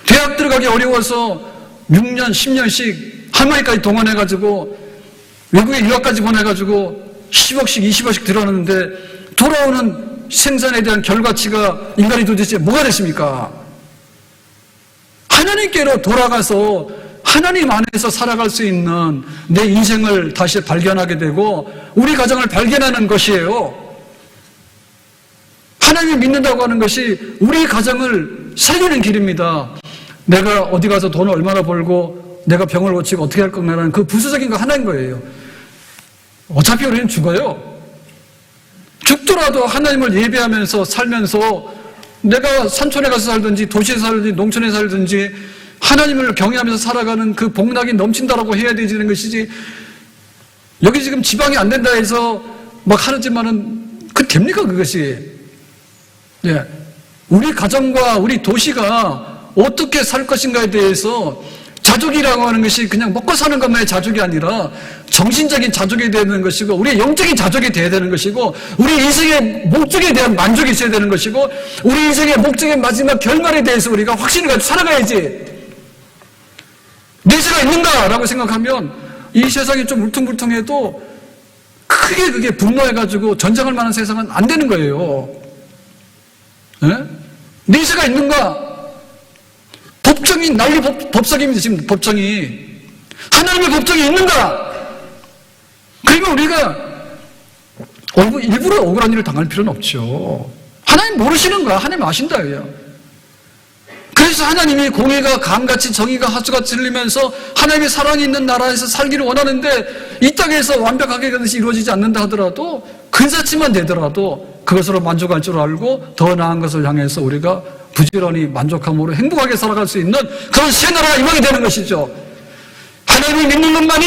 대학 들어가기 어려워서 6년, 10년씩 할머니까지 동원해가지고 외국에 유학까지 보내가지고 10억씩, 20억씩 들어왔는데 돌아오는 생산에 대한 결과치가 인간이 도대체 뭐가 됐습니까? 하나님께로 돌아가서 하나님 안에서 살아갈 수 있는 내 인생을 다시 발견하게 되고 우리 가정을 발견하는 것이에요. 하나님을 믿는다고 하는 것이 우리 가정을 살리는 길입니다. 내가 어디 가서 돈을 얼마나 벌고 내가 병을 고치고 어떻게 할 건가라는 그 부수적인 거 하나인 거예요. 어차피 우리는 죽어요. 죽더라도 하나님을 예배하면서 살면서 내가 산촌에 가서 살든지 도시에 살든지 농촌에 살든지 하나님을 경외하면서 살아가는 그 복락이 넘친다라고 해야 되는 것이지 여기 지금 지방이 안 된다 해서 막 하지만은 그 됩니까 그것이? 예. 우리 가정과 우리 도시가 어떻게 살 것인가에 대해서 자족이라고 하는 것이 그냥 먹고 사는 것만의 자족이 아니라 정신적인 자족이 되는 것이고 우리의 영적인 자족이 되어야 되는 것이고 우리 인생의 목적에 대한 만족이 있어야 되는 것이고 우리 인생의 목적의 마지막 결말에 대해서 우리가 확신을 가지고 살아가야지. 내세가 있는가라고 생각하면 이 세상이 좀 울퉁불퉁해도 크게 그게 분노해가지고 전쟁할 만한 세상은 안 되는 거예요. 예? 내세가 있는가? 법정이 난리 법석입니다. 지금 법정이 하나님의 법정이 있는가? 그러면 우리가 일부러 억울한 일을 당할 필요는 없죠. 하나님 모르시는가? 하나님 아신다예요. 그래서 하나님이 공의가 강같이 정의가 하수같이 흘리면서 하나님의 사랑이 있는 나라에서 살기를 원하는데 이 땅에서 완벽하게 그것이 이루어지지 않는다 하더라도 근사치만 되더라도 그것으로 만족할 줄 알고 더 나은 것을 향해서 우리가 부지런히 만족함으로 행복하게 살아갈 수 있는 그런 새 나라가 임하게 되는 것이죠. 하나님을 믿는 것만이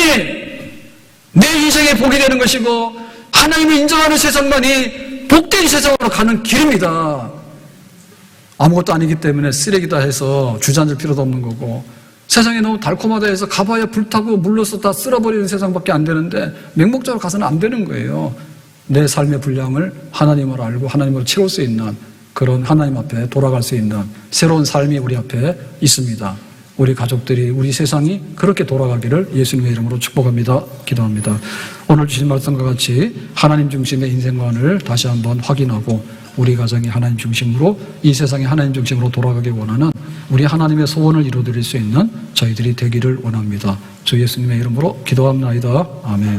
내 인생의 복이 되는 것이고 하나님을 인정하는 세상만이 복된 세상으로 가는 길입니다. 아무것도 아니기 때문에 쓰레기다 해서 주저앉을 필요도 없는 거고 세상이 너무 달콤하다 해서 가봐야 불타고 물로서 다 쓸어버리는 세상밖에 안 되는데 맹목적으로 가서는 안 되는 거예요. 내 삶의 분량을 하나님을 알고 하나님으로 채울 수 있는 그런 하나님 앞에 돌아갈 수 있는 새로운 삶이 우리 앞에 있습니다. 우리 가족들이 우리 세상이 그렇게 돌아가기를 예수님의 이름으로 축복합니다. 기도합니다. 오늘 주신 말씀과 같이 하나님 중심의 인생관을 다시 한번 확인하고 우리 가정이 하나님 중심으로 이 세상이 하나님 중심으로 돌아가기 원하는 우리 하나님의 소원을 이루어드릴 수 있는 저희들이 되기를 원합니다. 주 예수님의 이름으로 기도합나이다. 아멘.